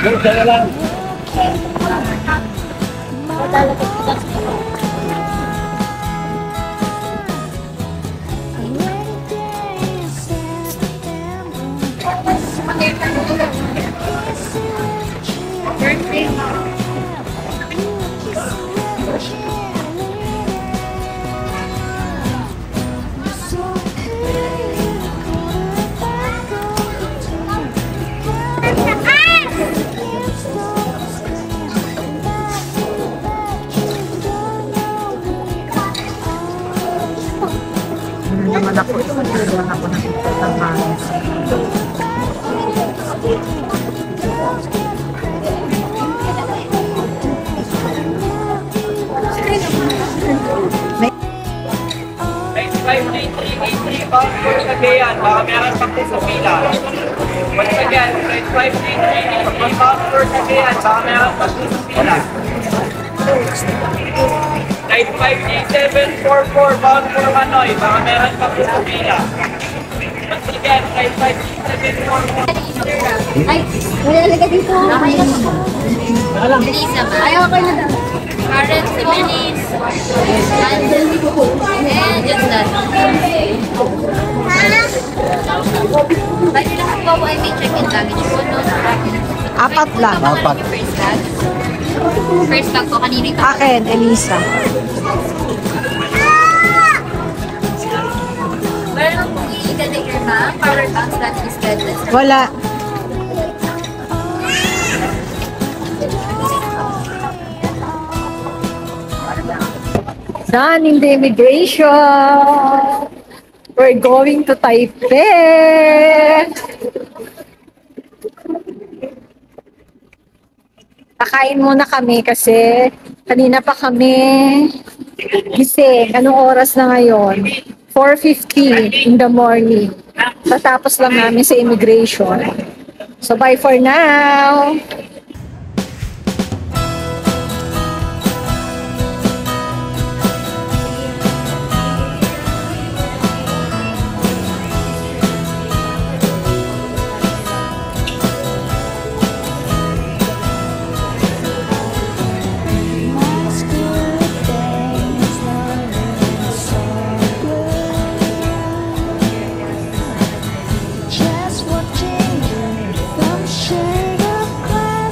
Kaya lang. Naman ako, naman ako ng Bound for Cagayan, baka meron pang sa pila. Once again, 9583, bound for Cagayan, baka meron pang sa pila. 953744, bound for Hanoi, baka meron pang sa pila. Once again, 953744. Ay, wala talaga dito. Elisa ba? Ayaw ko na daw. Karen, si Melis, and just that. Pwede lang po ay may check-in luggage po, no? Apat lang. Apat. First bag. First bag po, kanina ito. Akin, Elisa. Wala lang pong i-ganda here, ma'am. Power banks that is good. Wala. Done in the immigration. We're going to Taipei. Kakain muna kami kasi kanina pa kami gising. Anong oras na ngayon? 4:50 in the morning. Tatapos lang namin sa immigration. So bye for now. Just watching you from shade of cloud.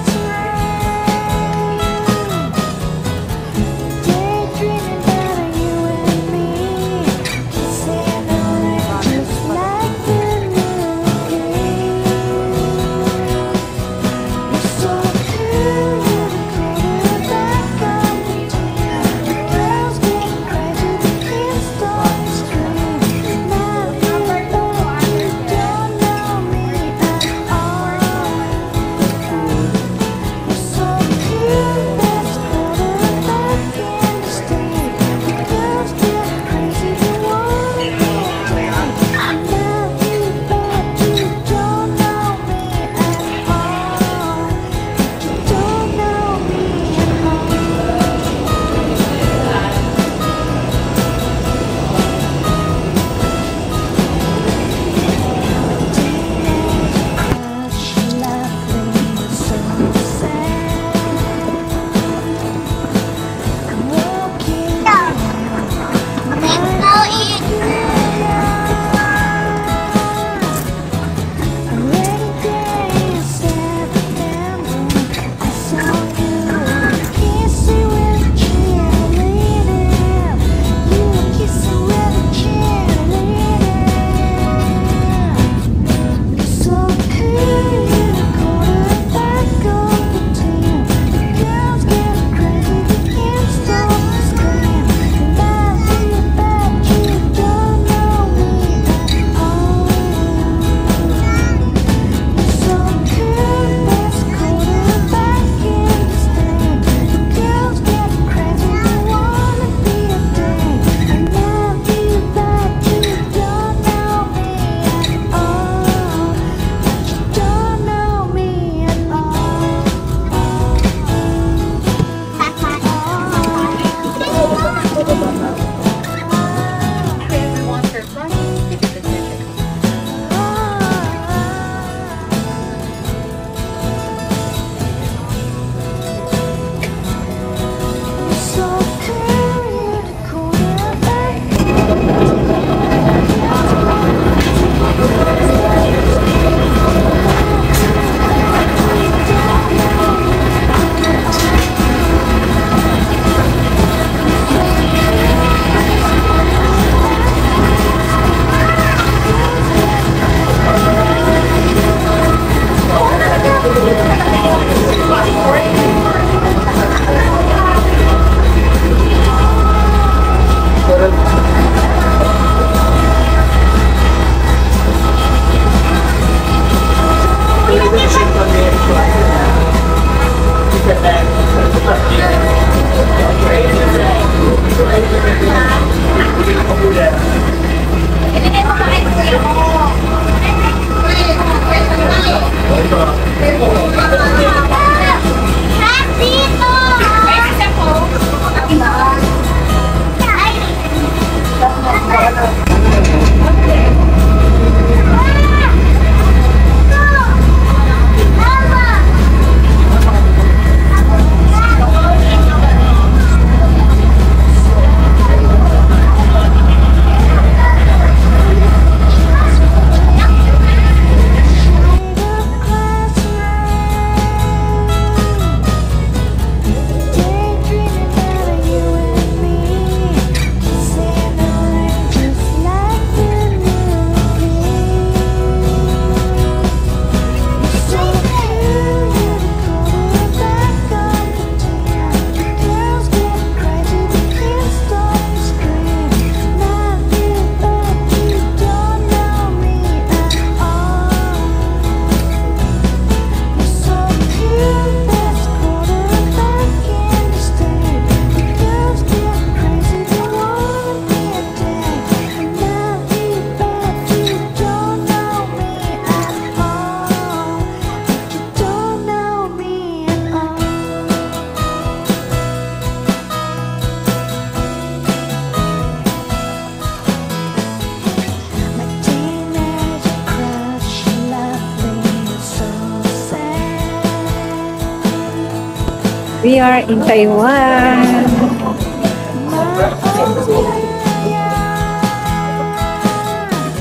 We are in Taiwan.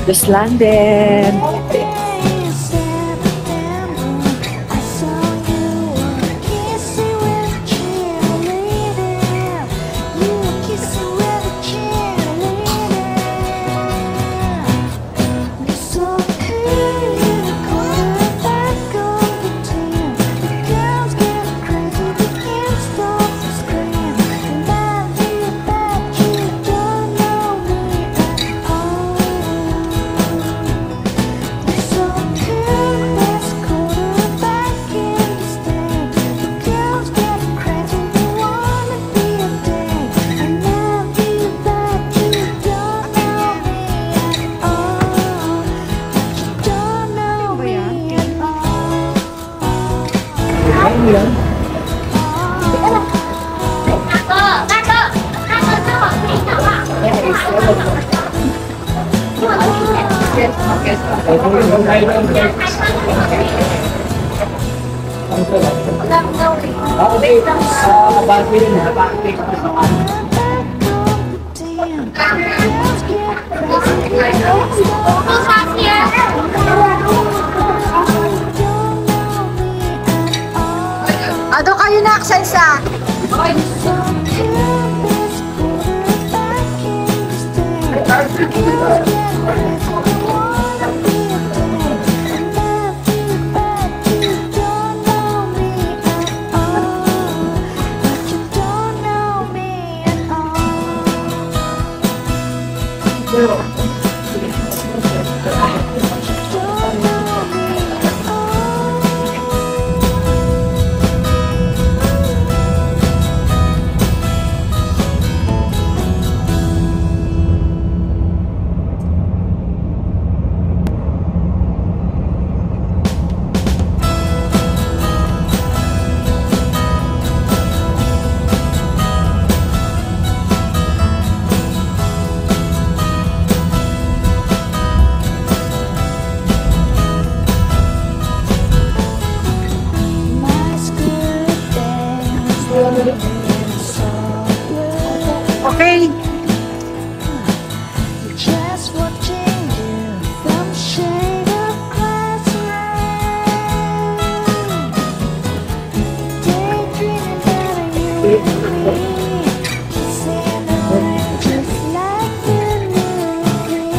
Just landed. Ado kayo na aksensa. Okay. Just watching you from shade of glass rain. Daydreaming about you and me. Kissing the rain just like you knew me.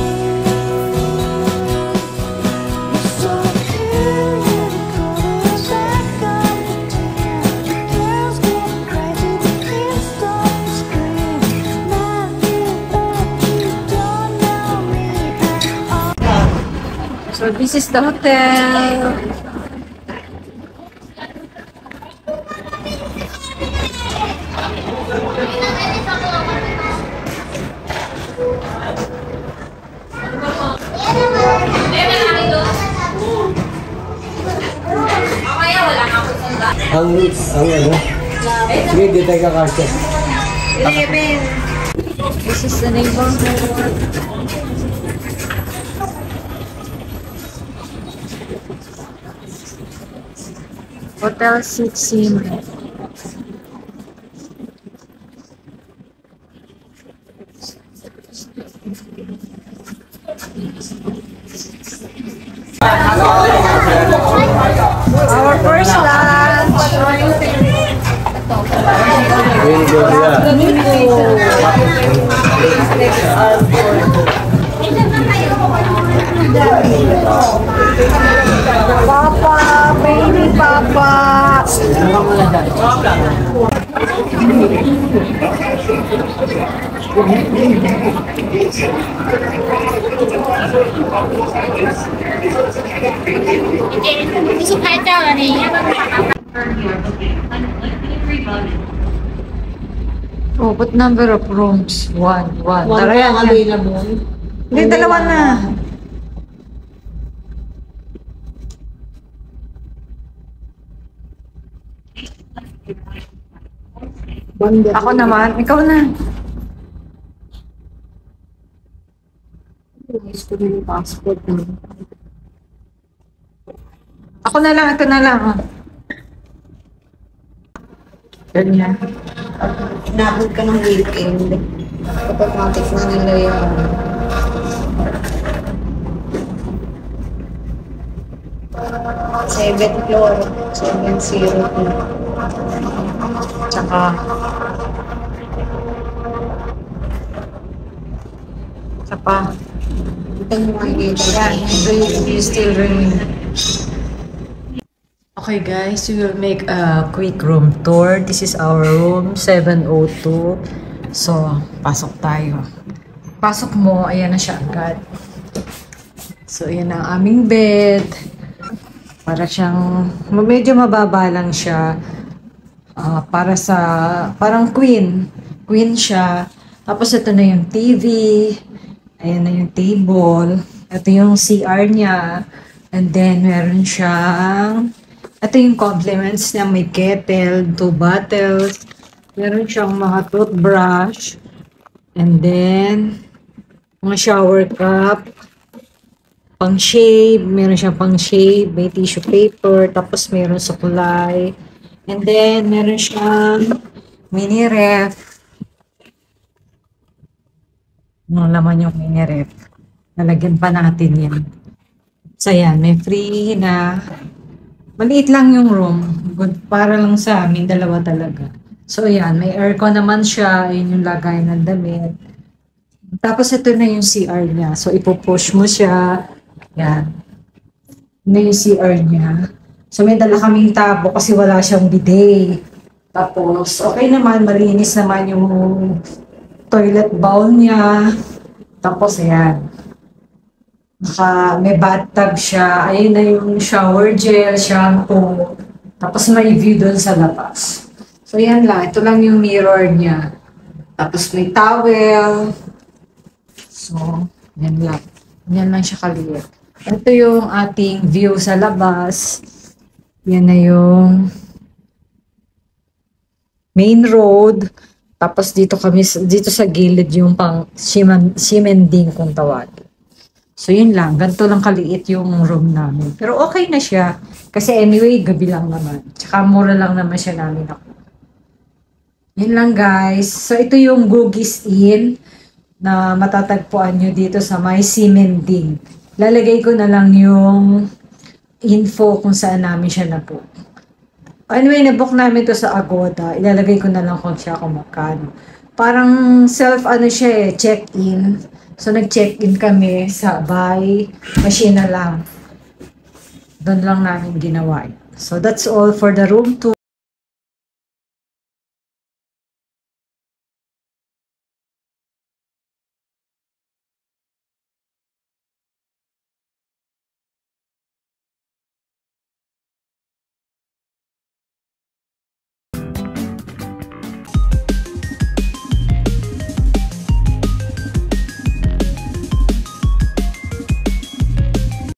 You're so cool, you're cool back on the tan. Girls get crazy, they can't stop the scream. Love you, but you don't know me at all. So this is the hotel. Ang ano? Sige, di tayo kakasya. This is the neighborhood. Hotel Sitsim. Our first lunch. Papa, baby Papa. Oh, what number of rooms? One. Tara yan. Available. Hindi, dalawa na. Ako naman, ikaw na. Passport mo. Ako na lang, ito na lang. Oh. Ganyan. Inabot ka ng weekend. Automatic na nila yan. Seventh floor. 702. Tsaka ito mo makikita yan. Ito yung still remain. Okay guys, we will make a quick room tour. This is our room, 702. So, pasok tayo. Pasok mo, ayan na siya agad. So, ayan ang aming bed. Para siyang, medyo mababa lang siya. Para sa, parang queen. Queen siya. Tapos ito na yung TV. Ayan na yung table. Ito yung CR niya. And then, meron siyang, ito yung complements niya. May kettle, 2 bottles. Meron siyang mga toothbrush. And then, mga shower cup. Pang shave. Meron siyang pang shave. May tissue paper. Tapos meron supply. And then, meron siyang mini ref. Nung laman yung mini ref. Lalagyan pa natin yan. So, yan. May free na. Maliit lang yung room. Good. Para lang sa amin. Dalawa talaga. So, yan. May aircon naman siya. Yun yung lagay ng damit. Tapos, ito na yung CR niya. So, ipupush mo siya. Yan. Yun na yung CR niya. So, may dala kaming tabo kasi wala siyang bidet. Tapos, okay naman. Malinis naman yung toilet bowl niya. Tapos, ayan. May bathtub siya. Ayun na yung shower gel, shampoo. Tapos may view doon sa labas. So, yan lang. Ito lang yung mirror niya. Tapos may towel. So, yan lang. Yan lang siya kaliit. Ito yung ating view sa labas. Yan na yung main road. Tapos dito kami, dito sa gilid yung pang simending kung tawagin. So, yun lang. Ganito lang kaliit yung room namin. Pero okay na siya. Kasi anyway, gabi lang naman. Tsaka mura lang naman siya namin ako. Yun lang guys. So, ito yung Gugis Inn na matatagpuan nyo dito sa may Simending. Lalagay ko na lang yung info kung saan namin siya nabook. Anyway, nabook namin to sa Agoda. Ilalagay ko na lang kung siya kung magkano. Parang siya check-in. So, nag-check-in kami sa by machine na lang. Doon lang namin ginawa. So, that's all for the room tour.